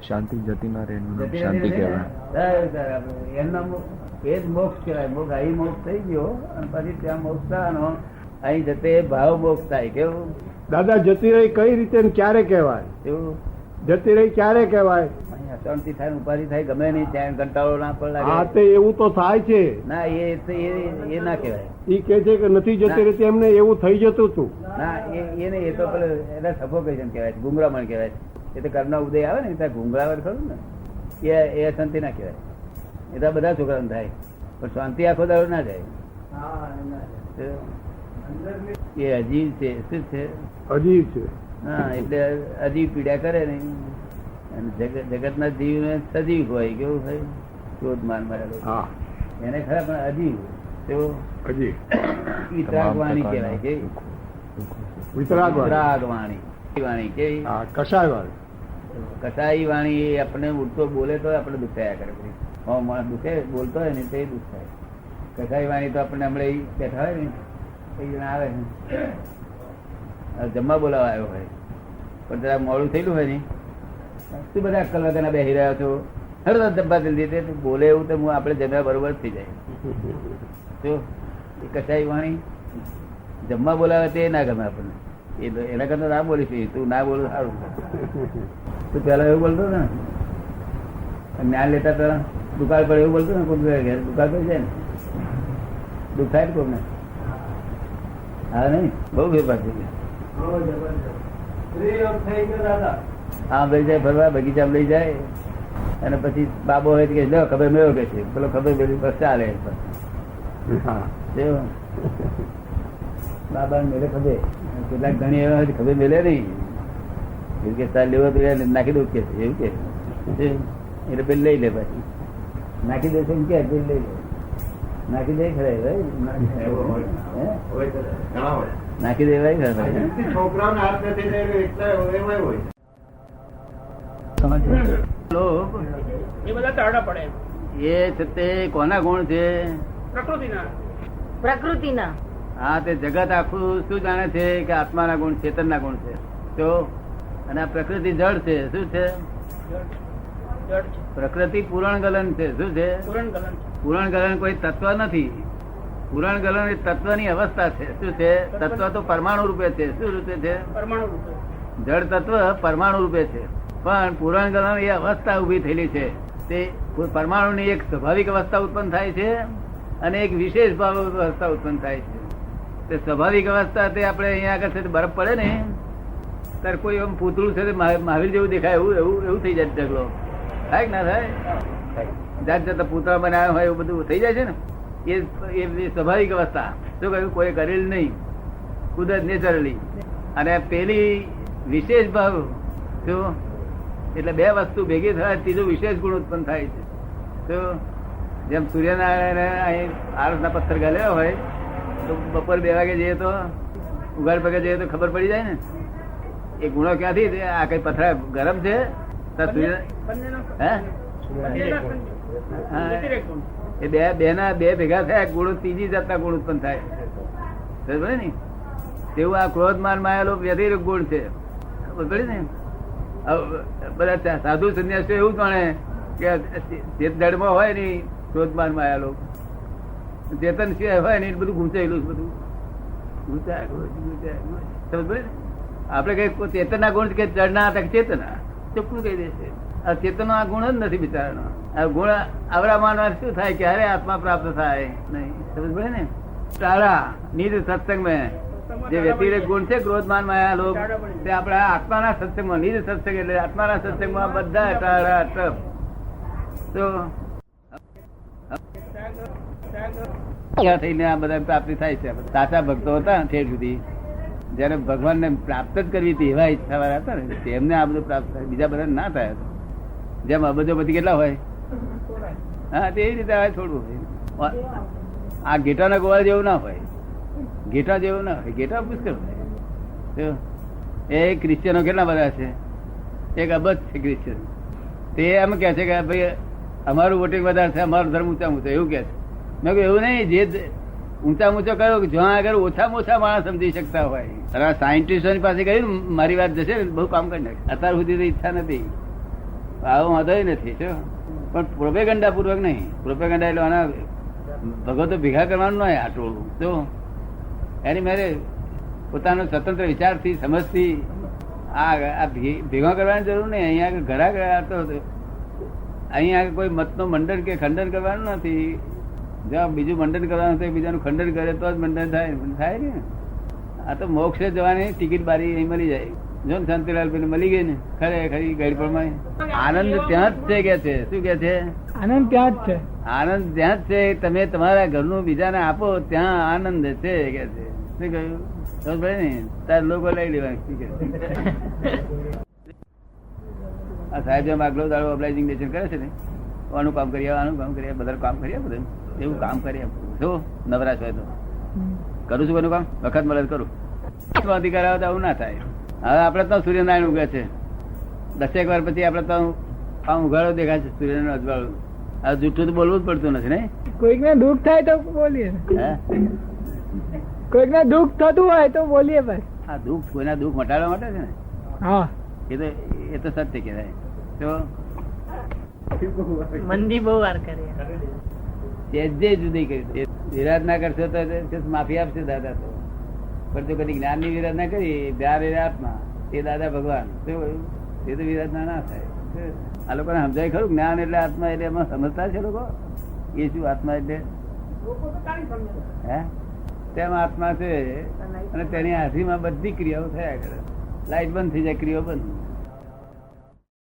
શાંતિ જતી ના રહે એનું શાંતિ કહેવાય. એમનો એ જ મોક્ષ કહેવાય. મોક્ષ અહીં મોક્ષ થઈ ગયો અને પછી ત્યાં મોક્ષ થવાનો. અહીં જતે ભાવ મોક્ષ થાય. કેવું દાદા જતી રહી કઈ રીતે ને ક્યારે કહેવાય? એવું જતી રહી ક્યારે કહેવાય? અહીં અશાંતિ થાય, ઉપાધિ થાય, ગમે નહીં ત્યાં કંટાળો ના પડે. હા તે એવું તો થાય છે. ના એ ના કહેવાય. ઈ કે છે કે નથી જતી રહેતી, એમને એવું થઈ જતું હતું. ના એ નહીં. એ તો પેલું એને સફોકેશન કહેવાય છે, ગુંગરામણ કહેવાય છે. એ તો કર્મના ઉદય આવે ને ત્યાં ગુંગળાવર ખરું ને, એ અશાંતિ ના કહેવાય. એ તો બધા છોકરાને થાય, પણ શાંતિ આખો દાડો ના જાય. એ અજીવ છે. શું છે? અજીબ છે. હા, એટલે અજીવ પીડા કરે ને. અને જગત ના જીવ ને સજીવ હોય. કેવું હોય? ક્રોધ માન મારેલો એને ખરા, પણ અજીવ તેઓ અજીબ વિતરાગવાણી કહેવાય. કે વિતરાગવાણી વાણી કે કસાય વાળી કસાઈ વાણી એ આપણે ઉડતો બોલે તો આપણે દુઃખ થયા કરે. માણસ દુખે બોલતો હોય ને તે દુઃખ થાય. કસાઈ વાણી તો આપણે હમણાં બેઠા હોય ને કઈ જણા આવે જમવા બોલાવા આવ્યો હોય, પણ જરા મોડું થયેલું હોય ને, શું બધા અક્કલ વગરના બેસી રહ્યા છો, હર જમવા જલ્દી બોલે એવું તો આપણે જમ્યા બરોબર થઈ જાય. જો એ કસાઈ વાણી જમવા બોલાવે તે ના ગમે આપણને. એના કરતા ના બોલીશ, તું ના બોલું સારું. તું પેલા એવું બોલતો ને જ્ઞાન લેતા પેલા દુકાળ પર એવું બોલતો ને, કોઈ ઘેર દુકાળ પર જાય ને દુઃખ થાય ને કોઈને. હા નહીં, બહુ ફેરફાર થઈ ગયો. આમ લઈ જાય ફરવા, બગીચામાં લઈ જાય, અને પછી બાબો હોય કે લો ખબર મેળવો કે છે, પેલો ખબર મેળવી બસ ચાલે. બાબા મેળે ખબર, કેટલાક ઘણી એવા ખબર મેળે નહીં કે લેવો તો નાખી દઉં કે એવું કે એટલે પેલી લઈ લે, પછી નાખી દે એમ કે લઈ લે, નાખી દે ખરા નાખી દેવાય એ છે તે કોના ગુણ છે? પ્રકૃતિના. હા, તે જગત આખું શું જાણે છે કે આત્માના ગુણ, ચેતનના ગુણ છે. તો અને આ પ્રકૃતિ જળ છે. શું છે? પ્રકૃતિ પૂરણ ગલન છે. શું છે? પૂરણ ગલન કોઈ તત્વ નથી. પૂરણ ગલન એ તત્વની અવસ્થા છે. શું છે? તત્વ તો પરમાણુ રૂપે છે. શું રૂપે છે? પરમાણુ રૂપે. જળ તત્વ પરમાણુ રૂપે છે, પણ પૂરણ ગલન એ અવસ્થા ઉભી થયેલી છે. તે પરમાણુની એક સ્વાભાવિક અવસ્થા ઉત્પન્ન થાય છે અને એક વિશેષ ભાવ અવસ્થા ઉત્પન્ન થાય છે. તે સ્વાભાવિક અવસ્થા તે આપણે અહીંયા આગળ છે બરફ પડે ને ત્યારે કોઈ એમ પૂતળું છે મહાવીર જેવું દેખાય, એવું થઈ જાય. ઢગલો થાય કે ના થાય? જાત જાત પૂતળા બનાવ્યા હોય એવું બધું થઈ જાય છે ને. એ સ્વાભાવિક અવસ્થા. શું કહ્યું? કોઈ કરેલ નહીં, કુદરત નેચરલી. અને પેલી વિશેષ ભાવ શું? એટલે બે વસ્તુ ભેગી થાય ત્રીજો વિશેષ ગુણ ઉત્પન્ન થાય છે. તો જેમ સૂર્યનારાયણ અહીં આરસના પથ્થર ગાલ્યા હોય તો બપોર 2 વાગે જઈએ તો ઉગાડ પગે જઈએ તો ખબર પડી જાય ને એ ગુણો ક્યાંથી. આ કઈ પથરા ગરમ છે એ બે ના બે ભેગા થયા ગુણો ત્રીજી જાતના ગુણ ઉત્પન્ન થાય ને. તેવું આ ક્રોધ માન માયેલો વ્યતિરેક ગુણ છે. ને બધા સાધુ સંન્યાસીઓ એવું જાણે કે જડમાં હોય ને ક્રોધમાન માં આવેલો, ચેતન સિવાય હોય ને બધું ગૂંચાયેલું બધું આપડે કઈ ચેતન ના ગુણ કે જડના ચેતના ચોખ્ખું કહી દેશે. આ ચેતન આ ગુણ જ નથી બિચારાનો. આ ગુણ આવડા માનવા શું થાય કે અરે આત્મા પ્રાપ્ત થાય નહીં. સમજ પડે ને? તારા નિજ સત્સંગ મેં જે વ્યતિરેક ગુણ છે ક્રોધમાન માયા લોક, તે આપડા આત્માના સત્સંગમાં, નિજ સત્સંગ એટલે આત્માના સત્સંગમાં બધા ટાળા ટપ. તો થઈને આ બધા પ્રાપ્તિ થાય છે. સાચા ભક્તો હતા ઠેર સુધી, જયારે ભગવાન ને પ્રાપ્ત જ કરવી હતી એવા ઈચ્છા વાળા હતા ને તેમને આ બધું પ્રાપ્ત થાય, બીજા બધા ના થાય. જેમ અબજો બધી કેટલા હોય, હા તે રીતે આવે થોડું. આ ઘેટાના ગોવાળ જેવું ના હોય, ઘેટા જેવું ના હોય. ઘેટા પુષ્કળ હોય. એ ક્રિશ્ચિયનો કેટલા બધા છે? 1 અબજ છે ક્રિશ્ચિયન. તે એમ કે છે કે ભાઈ અમારું વોટિંગ વધારે છે, અમારો ધર્મ ઊંચા ઊંચો, એવું કે છે. મેં કહ્યું એવું નહીં, જે ઊંચા ઊંચો કયો જ્યાં આગળ ઓછામાં ઓછા માણસ સમજી શકતા હોય. સાયન્ટિસ્ટોની પાસે કહ્યું મારી વાત જશે બહુ કામ કરી નાખે. અત્યાર સુધી તો ઈચ્છા નથી. આવો વાંધો નથી શું, પણ પ્રોપેગંડા પૂર્વક નહીં. પ્રોપેગંડા એટલે આના ભગવતો ભેગા કરવાનું નહીં. આ ટોળું તો એની મારે પોતાનો સ્વતંત્ર વિચારથી સમજથી આ ભેગા કરવાની જરૂર નહીં. અહીંયા ઘરા ગયા તો અહીંયા કોઈ મતનો મંડન કે ખંડન કરવાનું નથી. જો બીજું મંડન કરવાનું થાય, બીજાનું ખંડન કરે તો જ મંડન થાય ને. આ તો મોક્ષે જવાની ટિકિટ બારી અહીં મળી જાય. જો ને શાંતિલાલ પેલી મળી ગઈ ને ખરી ગઈડપણમાં આનંદ ત્યાં જ છે કે છે. શું કે છે? આનંદ ત્યાં જ છે. આનંદ ત્યાં જ છે. તમે તમારા ઘરનું બીજાને આપો ત્યાં આનંદ છે કે છે. શું કહ્યું? સમજ પડે ને? તાર લોકો લઈ લેવા. આ સાહેબ જેમ આગલો દાડો ઓબ્લાઇઝિંગ નેચર કરે છે ને, આનું કામ કરીએ, આનું કામ કરીએ, બધા કામ કરીએ, બધું એવું કામ કરીએ. જો નવરાશ હોય તો કરું છું બધું કામ, વખત મળે તો કરું. અધિકાર આવે તો આવું ના થાય. હવે આપડે તો સૂર્યનારાયણ ઉગે છે, 10 વાર પછી આપડે તો આમ ઉઘાડો દેખાય છે સૂર્યનારાયણ અજવાળું. આ જૂઠું તો બોલવું જ પડતું નથી ને. કોઈકને દુઃખ થાય તો બોલીએ, હે કોઈકને દુઃખ થતું હોય તો બોલીએ બસ. આ દુઃખ કોઈના દુઃખ મટાડવા માટે છે ને. હા, એ તો સત્ય કહેવાય. તો મંદી બહુ વાર કરી જે જુદી કરી વિરાટ ના કરશો તો માફી આપશે દાદા. તો પણ જો કદી જ્ઞાન ની વિરાટ ના કરી ત્યારે આત્મા એ દાદા ભગવાન એ તો વિરાટ ના થાય. આ લોકોને સમજાય ખરું જ્ઞાન એટલે આત્મા એટલે એમાં સમજતા છે લોકો. એ શું આત્મા એટલે હે તેમ આત્મા છે અને તેની હાથીમાં બધી ક્રિયાઓ થયા કરે. લાઈટ બંધ થઈ જાય, ક્રિયાઓ બંધ.